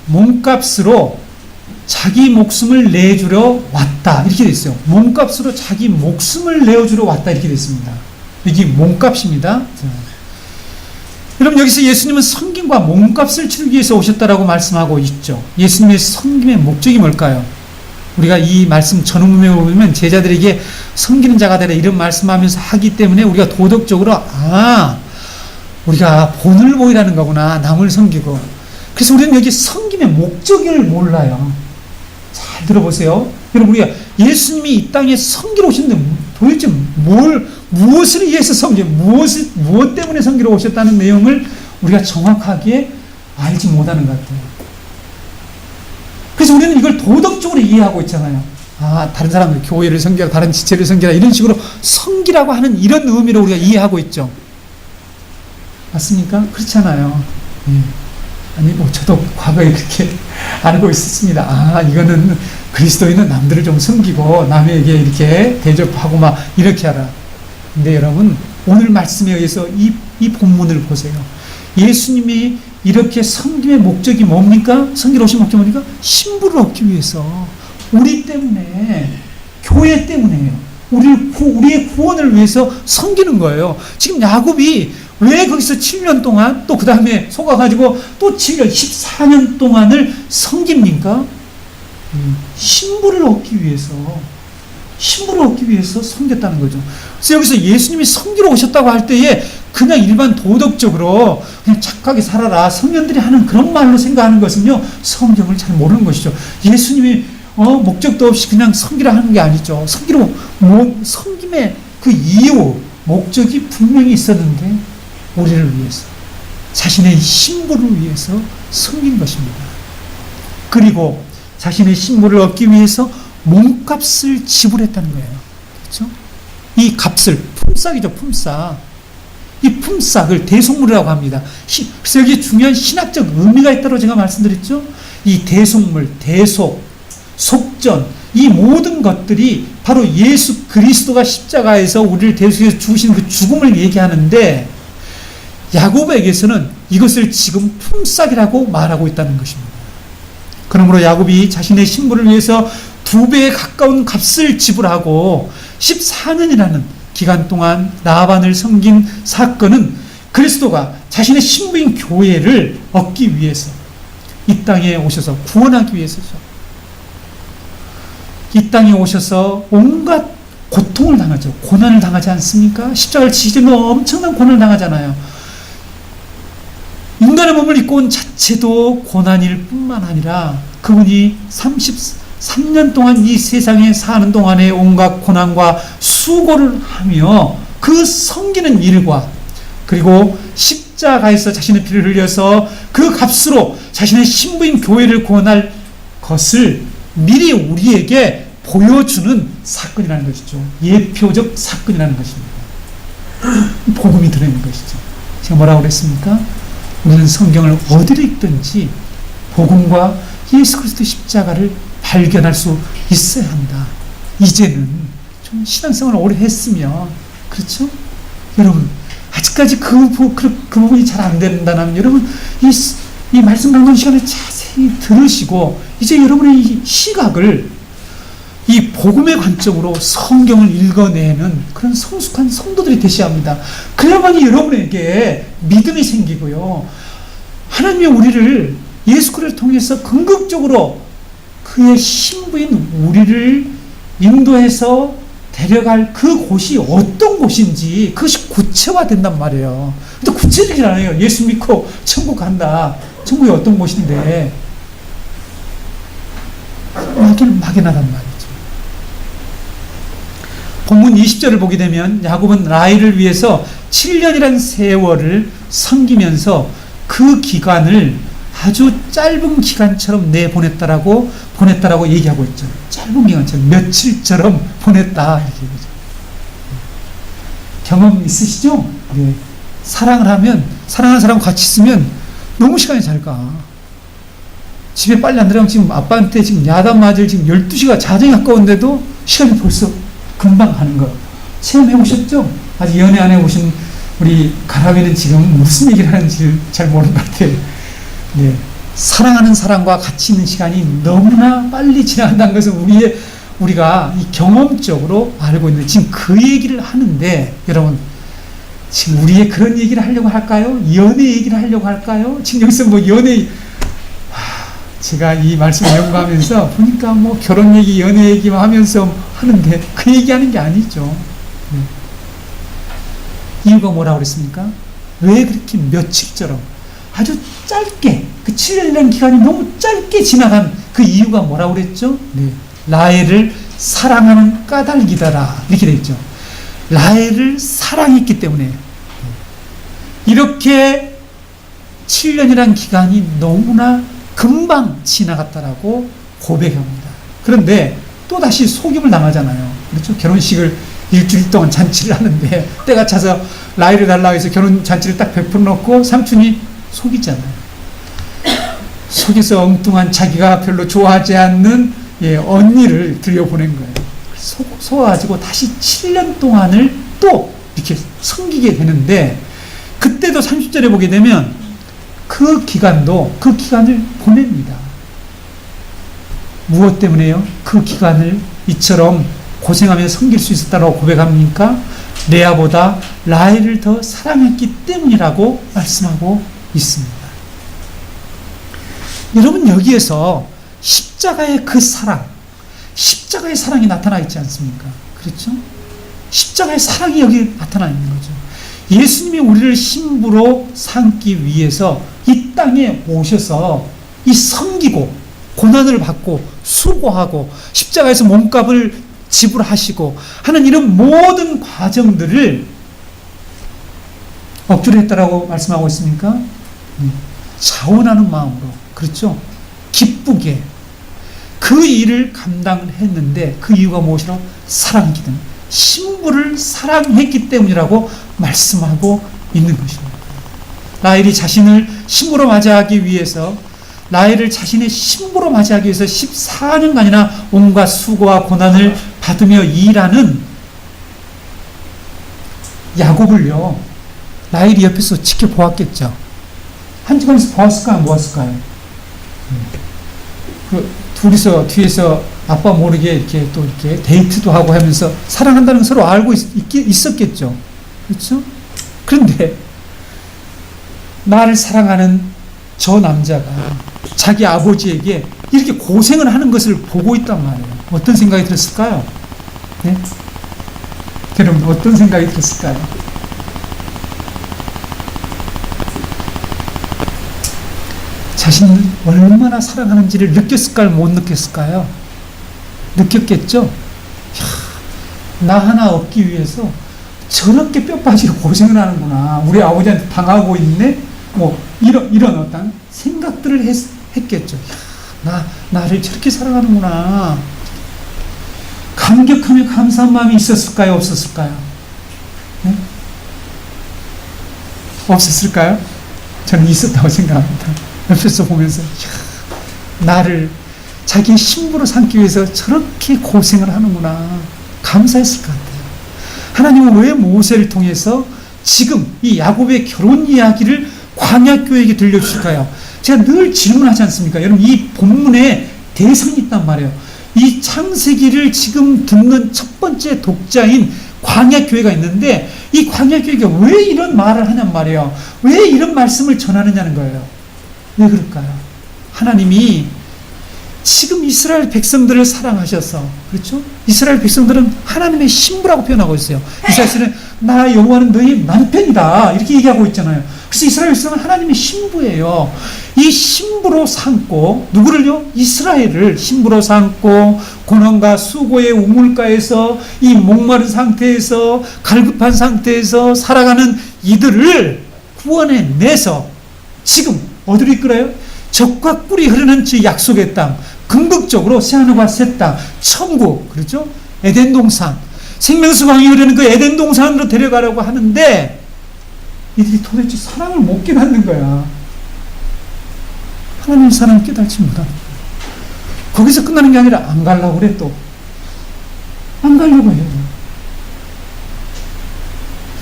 몸값으로 자기 목숨을 내주려 왔다. 이렇게 되어 있어요. 몸값으로 자기 목숨을 내어주러 왔다. 이렇게 되어 있습니다. 이게 몸값입니다. 여러분, 여기서 예수님은 섬김과 몸값을 치르기 위해서 오셨다라고 말씀하고 있죠. 예수님의 섬김의 목적이 뭘까요? 우리가 이 말씀 전후문에 보면 제자들에게 섬기는 자가 되라 이런 말씀하면서 하기 때문에 우리가 도덕적으로 우리가 본을 보이라는 거구나. 남을 섬기고. 그래서 우리는 여기 섬김의 목적을 몰라요. 잘 들어보세요. 여러분, 우리가 예수님이 이 땅에 섬기러 오셨는데 도대체 무엇을 위해서 무엇 때문에 섬기러 오셨다는 내용을 우리가 정확하게 알지 못하는 것 같아요. 그래서 우리는 이걸 도덕적으로 이해하고 있잖아요. 다른 사람들, 교회를 섬기라, 다른 지체를 섬기라, 이런 식으로 섬기라고 하는 이런 의미로 우리가 이해하고 있죠. 맞습니까? 그렇잖아요. 아니, 저도 과거에 그렇게 알고 있었습니다. 이거는 그리스도인은 남들을 좀 섬기고 남에게 이렇게 대접하고 막 이렇게 하라. 근데 여러분, 오늘 말씀에 의해서 이 본문을 보세요. 예수님이 이렇게 섬김의 목적이 뭡니까? 섬기러 오신 목적이 뭡니까? 신부를 얻기 위해서. 우리 때문에, 교회 때문에요. 우리의 구원을 위해서 섬기는 거예요. 지금 야곱이 왜 거기서 7년 동안 또 그 다음에 속아가지고 또 7년, 14년 동안을 섬깁니까? 신부를 얻기 위해서 섬겼다는 거죠. 그래서 여기서 예수님이 섬기러 오셨다고 할 때에 그냥 일반 도덕적으로 그냥 착하게 살아라, 성년들이 하는 그런 말로 생각하는 것은요, 성경을 잘 모르는 것이죠. 예수님이 목적도 없이 그냥 섬기라 하는 게 아니죠. 섬김의 그 이유, 목적이 분명히 있었는데 우리를 위해서, 자신의 신부를 위해서 섬긴 것입니다. 그리고 자신의 신부를 얻기 위해서 몸값을 지불했다는 거예요. 그렇죠? 이 값을, 품삯이죠, 품삯. 이 품삯을 대속물이라고 합니다. 그래서 여기에 중요한 신학적 의미가 있다고 제가 말씀드렸죠. 이 대속물, 대속, 속전, 이 모든 것들이 바로 예수 그리스도가 십자가에서 우리를 대속해서 죽으신 그 죽음을 얘기하는데, 야곱에게서는 이것을 지금 품삯이라고 말하고 있다는 것입니다. 그러므로 야곱이 자신의 신부를 위해서 2배에 가까운 값을 지불하고 14년이라는 기간 동안 라반을 섬긴 사건은 그리스도가 자신의 신부인 교회를 얻기 위해서 이 땅에 오셔서 구원하기 위해서죠. 이 땅에 오셔서 온갖 고통을 당하죠. 고난을 당하지 않습니까? 십자가를 지시면 엄청난 고난을 당하잖아요. 인간의 몸을 입고 온 자체도 고난일 뿐만 아니라 그분이 33년 동안 이 세상에 사는 동안에 온갖 고난과 수고를 하며 그 섬기는 일과, 그리고 십자가에서 자신의 피를 흘려서 그 값으로 자신의 신부인 교회를 구원할 것을 미리 우리에게 보여주는 사건이라는 것이죠. 예표적 사건이라는 것입니다. 복음이 들어있는 것이죠. 제가 뭐라고 그랬습니까? 우리는 성경을 어디를 읽든지 복음과 예수 그리스도 십자가를 발견할 수 있어야 한다. 이제는 좀 신앙생활을 오래 했으면, 그렇죠? 여러분, 아직까지 그 부분이 잘 안 된다면 여러분 이 말씀 나누는 시간을 자세히 들으시고 이제 여러분의 이 시각을 이 복음의 관점으로 성경을 읽어내는 그런 성숙한 성도들이 되셔야 합니다. 그래야만이 여러분에게 믿음이 생기고요, 하나님이 우리를 예수 그리스도를 통해서 긍정적으로 그의 신부인 우리를 인도해서 데려갈 그 곳이 어떤 곳인지 그것이 구체화된단 말이에요. 근데 구체적이지 않아요. 예수 믿고 천국 간다. 천국이 어떤 곳인데 막연하단 말이죠. 본문 20절을 보게 되면 야곱은 라헬을 위해서 7년이라는 세월을 섬기면서 그 기간을 아주 짧은 기간처럼 보냈다라고 얘기하고 있죠. 짧은 기간처럼, 며칠처럼 보냈다 이렇게 얘기죠. 경험 있으시죠? 네. 사랑하는 사람과 같이 있으면 너무 시간이 잘 가. 집에 빨리 안 들어가면 지금 아빠한테 지금 야단 맞을 지금 12시가 자정이 가까운데도 시간이 벌써 금방 가는 거 체험해 보셨죠? 아직 연애 안 해보신 우리 가람이는 지금 무슨 얘기를 하는지 잘 모르는 것 같아요. 네. 사랑하는 사람과 같이 있는 시간이 너무나 빨리 지나간다는 것을 우리가 이 경험적으로 알고 있는데, 지금 그 얘기를 하는데, 여러분, 지금 우리의 그런 얘기를 하려고 할까요? 연애 얘기를 하려고 할까요? 지금 여기서 뭐 제가 이 말씀을 연구하면서 보니까 뭐 결혼 얘기, 연애 얘기만 하면서 하는데 그 얘기하는 게 아니죠. 네. 이유가 뭐라고 그랬습니까? 왜 그렇게 며칠처럼 아주 짧게, 그 7년이라는 기간이 너무 짧게 지나간 그 이유가 뭐라고 그랬죠? 네. 라헬을 사랑하는 까닭이다라 이렇게 되어 있죠. 라헬을 사랑했기 때문에 이렇게 7년이라는 기간이 너무나 금방 지나갔다라고 고백합니다. 그런데 또다시 속임을 당하잖아요. 그렇죠? 결혼식을 일주일 동안 잔치를 하는데 때가 차서 라헬을 달라고 해서 결혼 잔치를 딱 베풀어 놓고 삼촌이 속이잖아요. 속에서 엉뚱한 자기가 별로 좋아하지 않는 언니를 들여보낸 거예요. 속아가지고 다시 7년 동안을 또 이렇게 섬기게 되는데, 그때도 30절에 보게 되면 그 기간을 보냅니다. 무엇 때문에요? 그 기간을 이처럼 고생하며 섬길 수 있었다고 고백합니까? 레아보다 라헬을 더 사랑했기 때문이라고 말씀하고 있습니다. 여러분, 여기에서 십자가의 그 사랑, 십자가의 사랑이 나타나 있지 않습니까? 그렇죠? 십자가의 사랑이 여기 나타나 있는 거죠. 예수님이 우리를 신부로 삼기 위해서 이 땅에 오셔서 이 섬기고 고난을 받고 수고하고 십자가에서 몸값을 지불하시고 하는 이런 모든 과정들을 억지로 했다라고 말씀하고 있습니까? 자원하는 마음으로, 그렇죠? 기쁘게 그 일을 감당을 했는데 그 이유가 무엇이라고? 사랑이기 때문에, 신부를 사랑했기 때문이라고 말씀하고 있는 것입니다. 라헬이 자신을 신부로 맞이하기 위해서, 라헬을 자신의 신부로 맞이하기 위해서 14년간이나 온갖 수고와 고난을 받으며 일하는 야곱을요, 라헬이 옆에서 지켜보았겠죠. 한쪽에서 보았을까요? 보았을까요? 둘이서 뒤에서 아빠 모르게 이렇게 또 이렇게 데이트도 하고 하면서 사랑한다는 걸 서로 알고 있었겠죠. 그렇죠? 그런데 나를 사랑하는 저 남자가 자기 아버지에게 이렇게 고생을 하는 것을 보고 있단 말이에요. 어떤 생각이 들었을까요? 네? 여러분, 어떤 생각이 들었을까요? 자신을 얼마나 사랑하는지를 느꼈을까요? 못 느꼈을까요? 느꼈겠죠? 이야, 나 하나 얻기 위해서 저렇게 뼈 빠지게 고생을 하는구나. 우리 아버지한테 당하고 있네? 뭐, 이런 어떤 생각들을 했겠죠. 이야, 나를 저렇게 사랑하는구나. 감격하며 감사한 마음이 있었을까요? 없었을까요? 네? 없었을까요? 저는 있었다고 생각합니다. 옆에서 보면서, 나를 자기 신부로 삼기 위해서 저렇게 고생을 하는구나. 감사했을 것 같아요. 하나님은 왜 모세를 통해서 지금 이 야곱의 결혼 이야기를 광야교회에게 들려주실까요? 제가 늘 질문하지 않습니까? 여러분, 이 본문에 대상이 있단 말이에요. 이 창세기를 지금 듣는 첫 번째 독자인 광야교회가 있는데, 이 광야교회가 왜 이런 말을 하냔 말이에요. 왜 이런 말씀을 전하느냐는 거예요. 왜 그럴까요? 하나님이 지금 이스라엘 백성들을 사랑하셔서, 그렇죠? 이스라엘 백성들은 하나님의 신부라고 표현하고 있어요. 이사야서는 나 여호와는 너희 남편이다 이렇게 얘기하고 있잖아요. 그래서 이스라엘 백성은 하나님의 신부예요. 이 신부로 삼고, 누구를요? 이스라엘을 신부로 삼고 고난과 수고의 우물가에서 이 목마른 상태에서 갈급한 상태에서 살아가는 이들을 구원해내서 지금 어디로 이끌어요? 젖과 꿀이 흐르는 그 약속의 땅, 궁극적으로 새하늘과 새 땅, 천국, 그렇죠? 에덴 동산, 생명수 강이 흐르는 그 에덴 동산으로 데려가려고 하는데 이들이 도대체 사랑을 못 깨닫는 거야. 하나님 사랑을 깨닫지 못하는 거야. 거기서 끝나는 게 아니라 안 가려고 그래. 또 안 가려고 해요.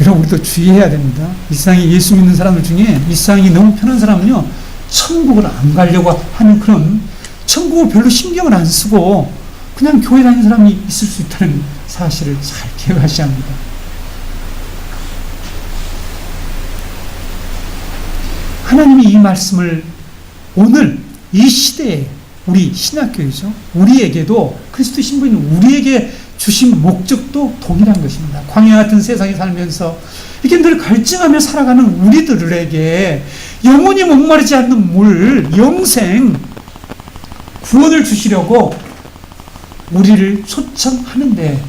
여러분, 우리도 주의해야 됩니다. 이 세상에 예수 믿는 사람들 중에 이 세상이 너무 편한 사람은요, 천국을 안 가려고 하는, 그런 천국을 별로 신경을 안 쓰고 그냥 교회 다니는 사람이 있을 수 있다는 사실을 잘 기억하셔야 합니다. 하나님이 이 말씀을 오늘 이 시대에, 우리 신약교회죠, 우리에게도, 그리스도 신부인 우리에게 주신 목적도 동일한 것입니다. 광야 같은 세상에 살면서 이렇게 늘 갈증하며 살아가는 우리들에게 영원히 목마르지 않는 물, 영생, 구원을 주시려고 우리를 초청하는데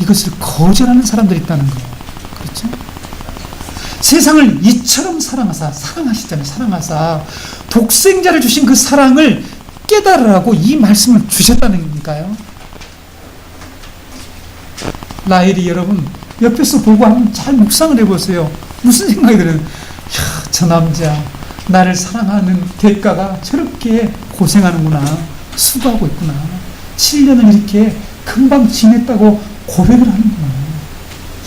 이것을 거절하는 사람들이 있다는 거예요. 그렇죠? 세상을 이처럼 사랑하시잖아요. 사랑하사 독생자를 주신 그 사랑을 깨달으라고 이 말씀을 주셨다는 거니까요. 라헬이 여러분 옆에서 보고 한번 잘 묵상을 해보세요. 무슨 생각이 들어요? 이야, 저 남자 나를 사랑하는 대가가 저렇게 고생하는구나, 수고하고 있구나, 7년을 이렇게 금방 지냈다고 고백을 하는구나.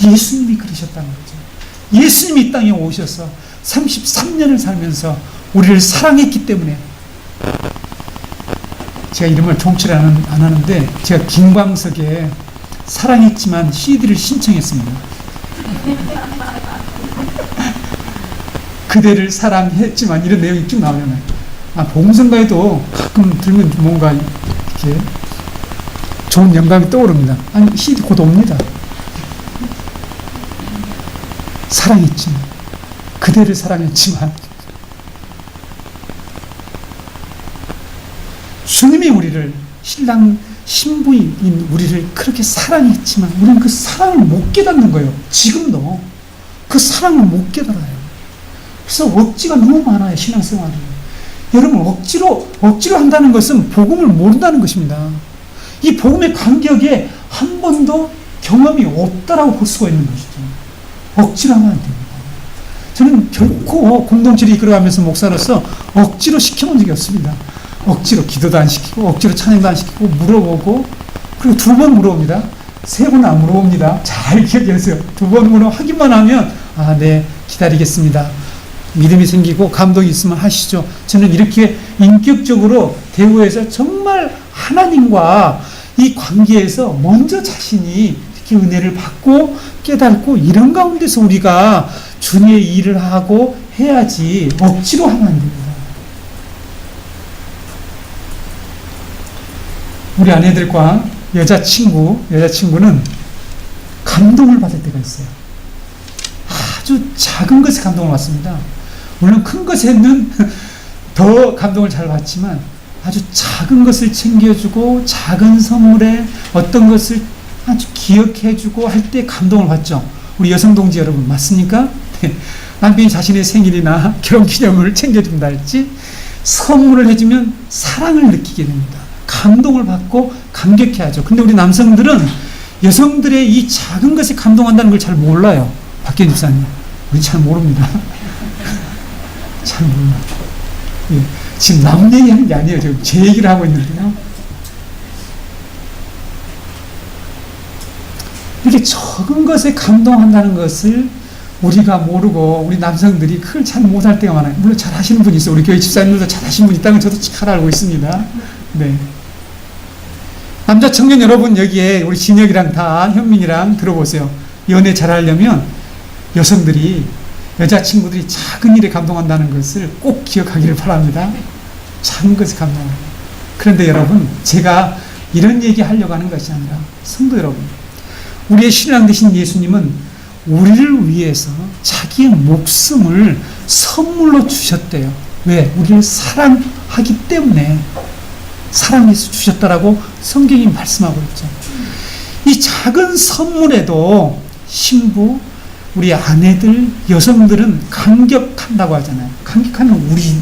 예수님이 그러셨다는 거죠. 예수님이 이 땅에 오셔서 33년을 살면서 우리를 사랑했기 때문에, 제가 이런 말 정치를 안 하는데, 제가 김광석에 사랑했지만 CD를 신청했습니다. 그대를 사랑했지만, 이런 내용이 쭉 나오잖아요. 봉성가에도 가끔 들면 뭔가 이렇게 좋은 영감이 떠오릅니다. 아니, CD 곧 옵니다. 사랑했지만, 그대를 사랑했지만, 주님이 우리를, 신랑 신부인 우리를 그렇게 사랑했지만 우리는 그 사랑을 못 깨닫는 거예요. 지금도 그 사랑을 못 깨달아요. 그래서 억지가 너무 많아요, 신앙생활이. 여러분, 억지로 한다는 것은 복음을 모른다는 것입니다. 이 복음의 간격에 한 번도 경험이 없다라고 볼 수가 있는 것이죠. 억지로 하면 안 됩니다. 저는 결코 공동체를 이끌어가면서 목사로서 억지로 시켜본 적이 없습니다. 억지로 기도도 안 시키고, 억지로 찬양도 안 시키고, 물어보고, 그리고 2번 물어봅니다. 3번 안 물어봅니다. 잘 기억해주세요. 2번 물어하기만 하면, 아, 네, 기다리겠습니다. 믿음이 생기고 감동이 있으면 하시죠. 저는 이렇게 인격적으로 대우해서 정말 하나님과 이 관계에서 먼저 자신이 이렇게 은혜를 받고 깨닫고 이런 가운데서 우리가 주님의 일을 하고 해야지 억지로 하면 안 됩니다. 우리 아내들과 여자친구는 감동을 받을 때가 있어요. 아주 작은 것에 감동을 받습니다. 물론 큰 것에는 더 감동을 잘 받지만 아주 작은 것을 챙겨주고 작은 선물에 어떤 것을 아주 기억해주고 할 때 감동을 받죠. 우리 여성동지 여러분 맞습니까? 네. 남편이 자신의 생일이나 결혼기념을 챙겨준다 할지 선물을 해주면 사랑을 느끼게 됩니다. 감동을 받고 감격해야죠. 근데 우리 남성들은 여성들의 이 작은 것에 감동한다는 걸 잘 몰라요. 박기현 집사님, 우리 잘 모릅니다. 잘 몰라요. 예. 지금 남 얘기하는 게 아니에요. 지금 제 얘기를 하고 있는데요. 이렇게 적은 것에 감동한다는 것을 우리가 모르고 우리 남성들이 그걸 잘 못할 때가 많아요. 물론 잘 하시는 분이 있어요. 우리 교회 집사님들도 잘 하시는 분이 있다는 걸 저도 잘 알고 있습니다. 네. 남자 청년 여러분 여기에 우리 진혁이랑 다 현민이랑 들어보세요. 연애 잘하려면 여성들이 여자친구들이 작은 일에 감동한다는 것을 꼭 기억하기를 바랍니다. 작은 것에 감동합니다. 그런데 여러분 제가 이런 얘기 하려고 하는 것이 아니라 성도 여러분 우리의 신랑 되신 예수님은 우리를 위해서 자기의 목숨을 선물로 주셨대요. 왜? 우리를 사랑하기 때문에 사랑해서 주셨다라고 성경이 말씀하고 있죠. 이 작은 선물에도 신부, 우리 아내들, 여성들은 감격한다고 하잖아요. 감격하는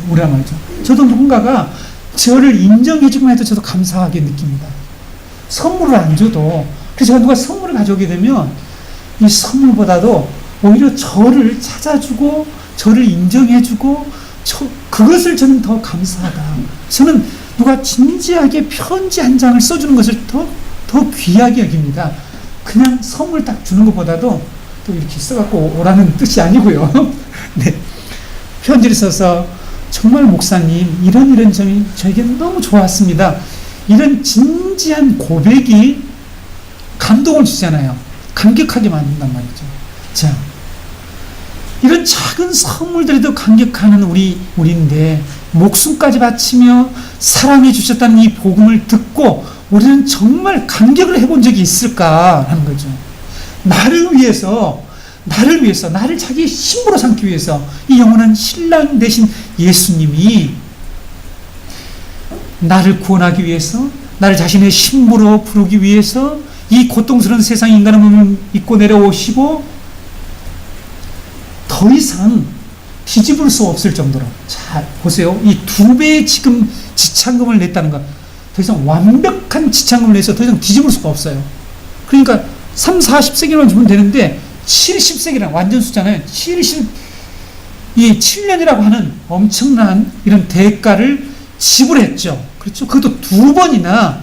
우리란 말이죠. 저도 누군가가 저를 인정해주기만 해도 저도 감사하게 느낍니다. 선물을 안 줘도, 그래서 누가 선물을 가져오게 되면 이 선물보다도 오히려 저를 찾아주고, 저를 인정해주고, 그것을 저는 더 감사하다. 저는 누가 진지하게 편지 한 장을 써주는 것을 더 귀하게 여깁니다. 그냥 선물 딱 주는 것보다도 또 이렇게 써갖고 오라는 뜻이 아니고요. 네. 편지를 써서 정말 목사님 이런 점이 저에게 너무 좋았습니다. 이런 진지한 고백이 감동을 주잖아요. 감격하게 만든단 말이죠. 자, 이런 작은 선물들에도 감격하는 우리인데 목숨까지 바치며 사랑해 주셨다는 이 복음을 듣고 우리는 정말 감격을 해본 적이 있을까 하는 거죠. 나를 위해서 나를 자기의 신부로 삼기 위해서 이 영원한 신랑 되신 예수님이 나를 구원하기 위해서 나를 자신의 신부로 부르기 위해서 이 고통스러운 세상 인간의 몸을 입고 내려오시고 더 이상 뒤집을 수 없을 정도로 자 보세요. 이 2배의 지금 지참금을 냈다는 것 더 이상 완벽한 지참금을 내서 더 이상 뒤집을 수가 없어요. 그러니까 3, 40세기만 주면 되는데 70세기란 완전 수잖아요. 7년이라고 하는 엄청난 이런 대가를 지불했죠. 그렇죠? 그것도 2번이나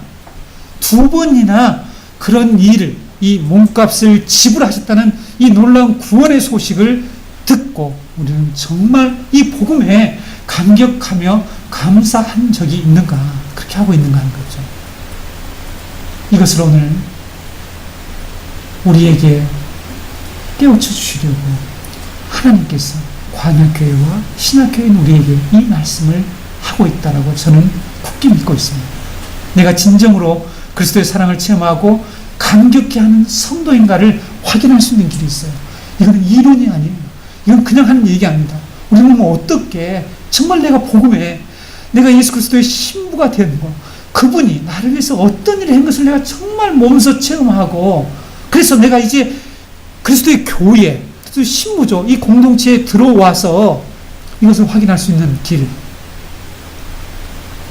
그런 일을 이 몸값을 지불하셨다는 이 놀라운 구원의 소식을 듣고 우리는 정말 이 복음에 감격하며 감사한 적이 있는가 그렇게 하고 있는가 하는 거죠. 이것을 오늘 우리에게 깨우쳐 주시려고 하나님께서 광야교회와 신학교인 우리에게 이 말씀을 하고 있다라고 저는 굳게 믿고 있습니다. 내가 진정으로 그리스도의 사랑을 체험하고 감격해하는 성도인가를 확인할 수 있는 길이 있어요. 이거는 이론이 아니에요. 이건 그냥 하는 얘기 아닙니다. 우리는 어떻게 정말 내가 복음에 내가 예수 그리스도의 신부가 되는 거 그분이 나를 위해서 어떤 일을 한 것을 내가 정말 몸소 체험하고 그래서 내가 이제 그리스도의 교회, 그리스도의 신부죠. 이 공동체에 들어와서 이것을 확인할 수 있는 길이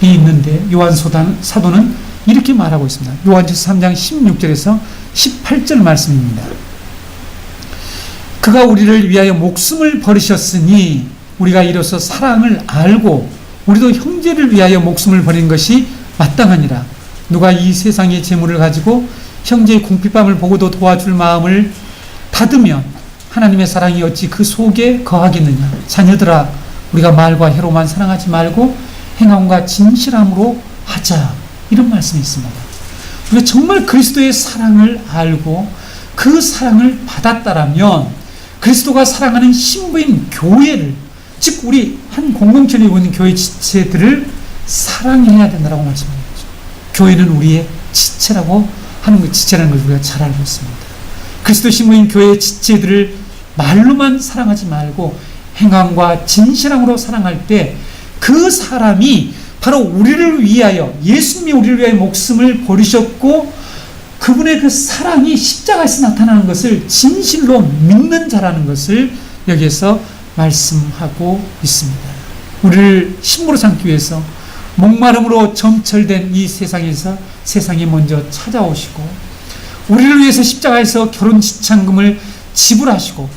있는데 요한 사도는 이렇게 말하고 있습니다. 요한일서 3장 16절에서 18절 말씀입니다. 그가 우리를 위하여 목숨을 버리셨으니 우리가 이로써 사랑을 알고 우리도 형제를 위하여 목숨을 버린 것이 마땅하니라. 누가 이 세상의 재물을 가지고 형제의 궁핍함을 보고도 도와줄 마음을 닫으면 하나님의 사랑이 어찌 그 속에 거하겠느냐. 자녀들아, 우리가 말과 혀로만 사랑하지 말고 행함과 진실함으로 하자. 이런 말씀이 있습니다. 우리가 정말 그리스도의 사랑을 알고 그 사랑을 받았다라면 그리스도가 사랑하는 신부인 교회를, 즉 우리 한 공동체를 이루고 있는 교회 지체들을 사랑해야 된다고 말씀하는 거죠. 교회는 우리의 지체라고 하는 것, 지체라는 걸 우리가 잘 알고 있습니다. 그리스도 신부인 교회의 지체들을 말로만 사랑하지 말고 행함과 진실함으로 사랑할 때 그 사람이 바로 우리를 위하여, 예수님이 우리를 위하여 목숨을 버리셨고 그분의 그 사랑이 십자가에서 나타나는 것을 진실로 믿는 자라는 것을 여기에서 말씀하고 있습니다. 우리를 신부로 삼기 위해서 목마름으로 점철된 이 세상에서 세상에 먼저 찾아오시고 우리를 위해서 십자가에서 결혼 지참금을 지불하시고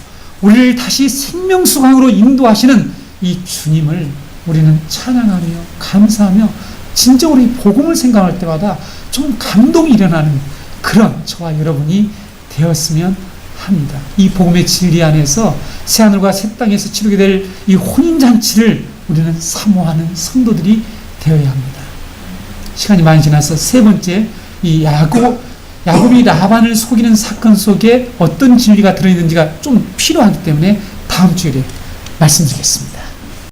우리를 다시 생명수강으로 인도하시는 이 주님을 우리는 찬양하며 감사하며 진정으로 이 복음을 생각할 때마다 좀 감동이 일어나는 그런 저와 여러분이 되었으면 합니다. 이 복음의 진리 안에서 새하늘과 새 땅에서 치르게 될 이 혼인잔치를 우리는 사모하는 성도들이 되어야 합니다. 시간이 많이 지나서 세 번째, 이 야곱이 라반을 속이는 사건 속에 어떤 진리가 들어있는지가 좀 필요하기 때문에 다음 주에 말씀드리겠습니다.